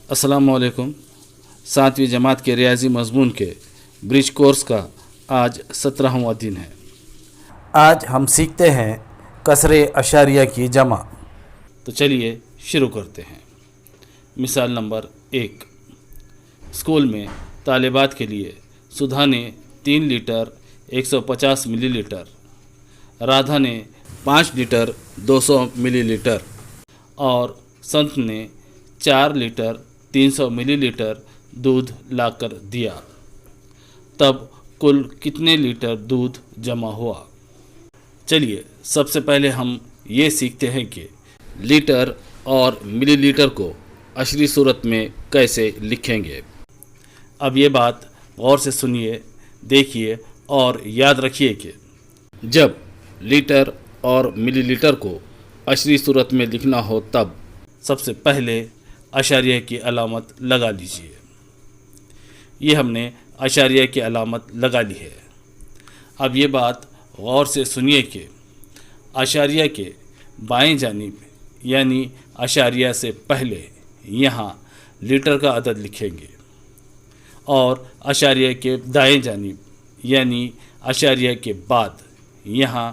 अस्सलामुअलैकुम। 7वीं जमात के रियाजी मज़मून के ब्रिज कोर्स का आज 17वां दिन है। आज हम सीखते हैं कसरे अशारिया की जमा। तो चलिए शुरू करते हैं। मिसाल नंबर 1। स्कूल में तालिबात के लिए सुधा ने 3 लीटर 150 मिलीलीटर, राधा ने 5 लीटर 200 मिलीलीटर और संत ने 4 लीटर 300 मिलीलीटर दूध लाकर दिया। तब कुल कितने लीटर दूध जमा हुआ? चलिए सबसे पहले हम ये सीखते हैं कि लीटर और मिलीलीटर को अशरी सूरत में कैसे लिखेंगे। अब ये बात गौर से सुनिए, देखिए और याद रखिए कि जब लीटर और मिलीलीटर को अशरी सूरत में लिखना हो तब सबसे पहले अशारिया की अलामत लगा लीजिए। ये हमने अशारिया की अलामत लगा ली है। अब ये बात गौर से सुनिए कि अशारिया के बाएं जानिब यानी अशारिया से पहले यहाँ लीटर का अदद लिखेंगे और अशारिया के दाएं जानिब यानी अशारिया के बाद यहाँ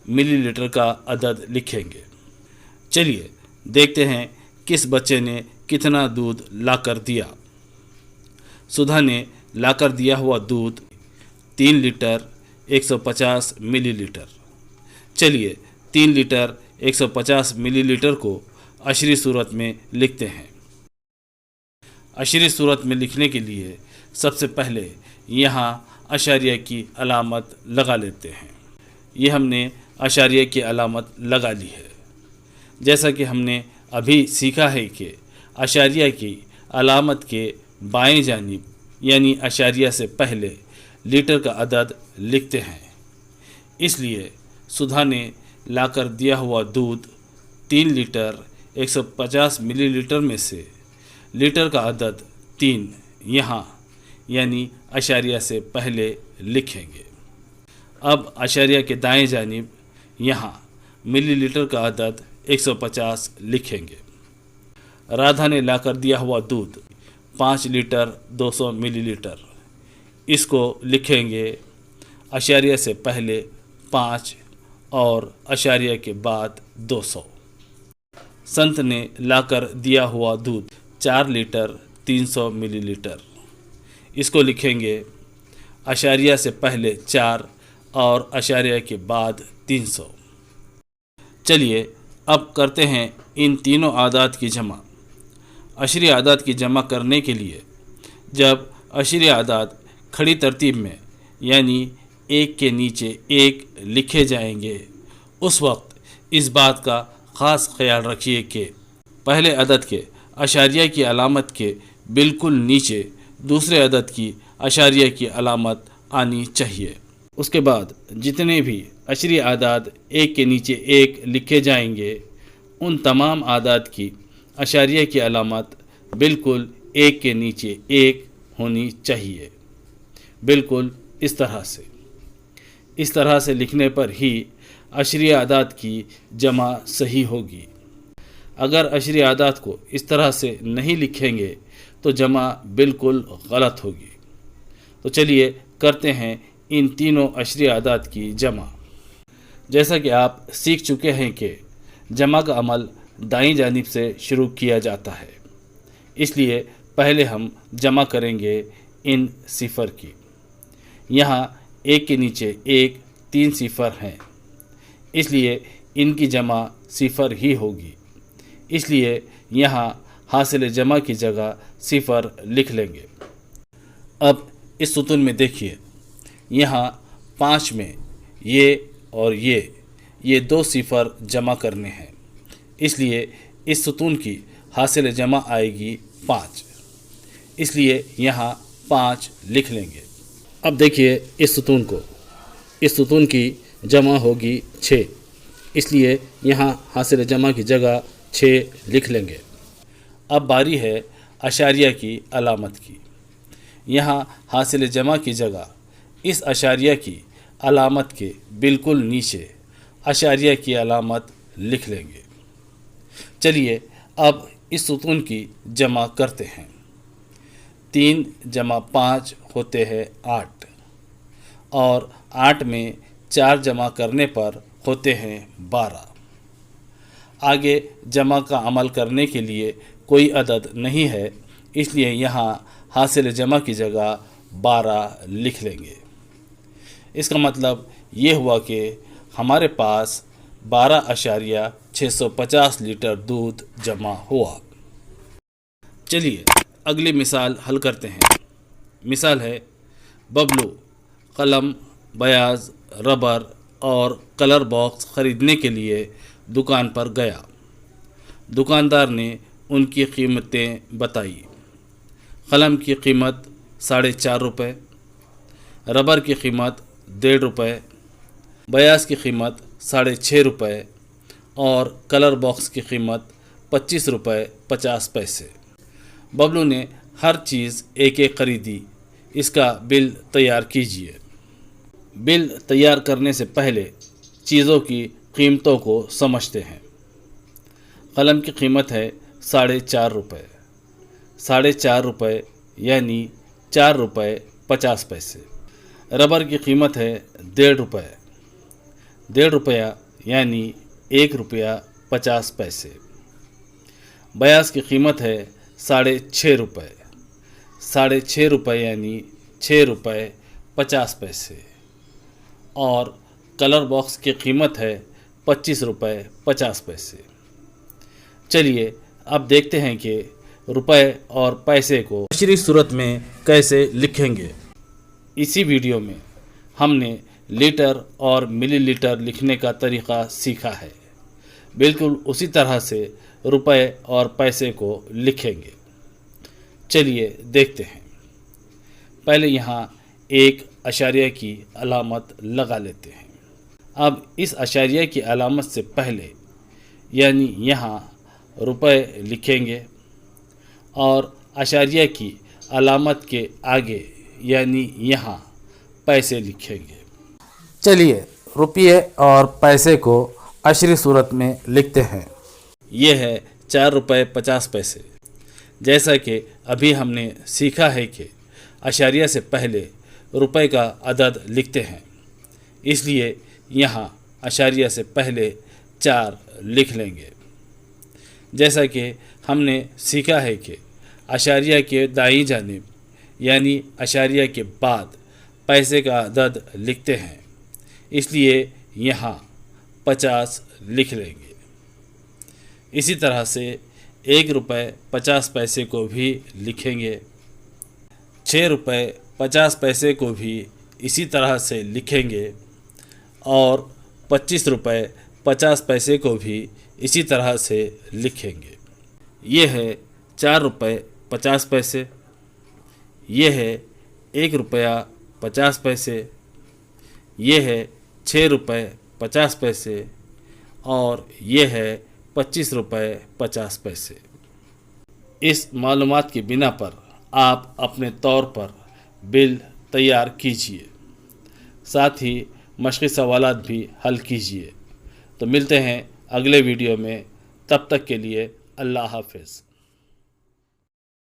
मिलीलीटर का अदद लिखेंगे। चलिए देखते हैं किस बच्चे ने कितना दूध लाकर दिया। सुधा ने लाकर दिया हुआ दूध 3 लीटर 150 मिलीलीटर। चलिए 3 लीटर 150 मिलीलीटर को अशरी सूरत में लिखते हैं। अशरी सूरत में लिखने के लिए सबसे पहले यहाँ अशारिया की अलामत लगा लेते हैं। ये हमने अशारिया की अलामत लगा ली है। जैसा कि हमने अभी सीखा है कि अशारिया की अलामत के बाएं जानिब यानी अशारिया से पहले लीटर का अदद लिखते हैं। इसलिए सुधा ने लाकर दिया हुआ दूध 3 लीटर 150 मिलीलीटर में से लीटर का अदद 3 यहाँ यानी अशारिया से पहले लिखेंगे। अब अशारिया के दाएं जानिब यहाँ मिलीलीटर का अदद 150 लिखेंगे। राधा ने लाकर दिया हुआ दूध 5 लीटर 200 मिलीलीटर, इसको लिखेंगे अशारिया से पहले 5 और अशारिया के बाद 200। संत ने लाकर दिया हुआ दूध 4 लीटर 300 मिलीलीटर, इसको लिखेंगे अशारिया से पहले 4 और अशारिया के बाद 300। चलिए अब करते हैं इन तीनों आदात की जमा। अशरी आदात की जमा करने के लिए जब अशरी आदात खड़ी तरतीब में यानी एक के नीचे एक लिखे जाएंगे, उस वक्त इस बात का ख़ास ख्याल रखिए कि पहले अदद के अशारिया की अलामत के बिल्कुल नीचे दूसरे अदद की अशारिया की अलामत आनी चाहिए। उसके बाद जितने भी अशरी आदात एक के नीचे एक लिखे जाएंगे, उन तमाम आदात की अशारिया की अलामत बिल्कुल एक के नीचे एक होनी चाहिए। बिल्कुल इस तरह से लिखने पर ही अशरी आदात की जमा सही होगी। अगर अशरी आदात को इस तरह से नहीं लिखेंगे तो जमा बिल्कुल गलत होगी। तो चलिए करते हैं इन तीनों अशरी आदात की जमा। जैसा कि आप सीख चुके हैं कि जमा का अमल दाईं जानिब से शुरू किया जाता है, इसलिए पहले हम जमा करेंगे इन सिफ़र की। यहाँ एक के नीचे एक 3 सिफ़र हैं, इसलिए इनकी जमा सिफ़र ही होगी। इसलिए यहाँ हासिल जमा की जगह सिफ़र लिख लेंगे। अब इस सुतून में देखिए, यहाँ 5 में ये और ये 2 सिफ़र जमा करने हैं, इसलिए इस सुतून की हासिल जमा आएगी 5, इसलिए यहाँ 5 लिख लेंगे। अब देखिए इस सुतून की जमा होगी 6, इसलिए यहाँ हासिल जमा की जगह 6 लिख लेंगे। अब बारी है अशारिया की अलामत की। यहाँ हासिल जमा की जगह इस अशारिया की अलामत के बिल्कुल नीचे अशारिया की अलामत लिख लेंगे। चलिए अब इस सुकून की जमा करते हैं। 3 जमा 5 होते हैं 8 और 8 में 4 जमा करने पर होते हैं 12। आगे जमा का अमल करने के लिए कोई अदद नहीं है, इसलिए यहाँ हासिल जमा की जगह 12 लिख लेंगे। इसका मतलब ये हुआ कि हमारे पास 12.650 लीटर दूध जमा हुआ। चलिए अगली मिसाल हल करते हैं। मिसाल है, बबलू कलम, बयाज, रबर और कलर बॉक्स ख़रीदने के लिए दुकान पर गया। दुकानदार ने उनकी कीमतें बताई। कलम की कीमत 4.5 रुपये, रबर की कीमत 1.5 रुपये, बयाज की कीमत 6.5 रुपये और कलर बॉक्स की कीमत 25 रुपये 50 पैसे। बबलू ने हर चीज़ एक एक ख़रीदी। इसका बिल तैयार कीजिए। बिल तैयार करने से पहले चीज़ों की कीमतों को समझते हैं। कलम की कीमत है 4.5 रुपये। 4.5 रुपये यानी 4 रुपये 50 पैसे। रबर की कीमत है 1.5 रुपये। 1.5 रुपया यानी 1 रुपया 50 पैसे। बयाज की कीमत है 6.5 रुपये। 6.5 रुपये यानी 6 रुपये 50 पैसे और कलर बॉक्स की कीमत है 25 रुपये 50 पैसे। चलिए अब देखते हैं कि रुपए और पैसे को अशरी सूरत में कैसे लिखेंगे। इसी वीडियो में हमने लीटर और मिलीलीटर लिखने का तरीक़ा सीखा है। बिल्कुल उसी तरह से रुपए और पैसे को लिखेंगे। चलिए देखते हैं। पहले यहाँ एक अशारिया की अलामत लगा लेते हैं। अब इस अशारिया की अलामत से पहले यानी यहाँ रुपए लिखेंगे और अशारिया की अलामत के आगे यानी यहाँ पैसे लिखेंगे। चलिए रुपये और पैसे को अशरी सूरत में लिखते हैं। ये है 4 रुपये 50 पैसे। जैसा कि अभी हमने सीखा है कि अशारिया से पहले रुपए का अदद लिखते हैं, इसलिए यहाँ अशारिया से पहले 4 लिख लेंगे। जैसा कि हमने सीखा है कि अशारिया के दाईं जानिब यानी अशारिया के बाद पैसे का अदद लिखते हैं, इसलिए यहाँ 50 लिख लेंगे। इसी तरह से 1 रुपये 50 पैसे को भी लिखेंगे। 6 रुपये 50 पैसे को भी इसी तरह से लिखेंगे और 25 रुपये 50 पैसे को भी इसी तरह से लिखेंगे। ये है 4 रुपये 50 पैसे, ये है 1 रुपया 50 पैसे, ये है 6 रुपये 50 पैसे और ये है 25 रुपये 50 पैसे। इस मालूमात की बिना पर आप अपने तौर पर बिल तैयार कीजिए, साथ ही मशक़ी सवालात भी हल कीजिए। तो मिलते हैं अगले वीडियो में, तब तक के लिए अल्लाह हाफ़िज़।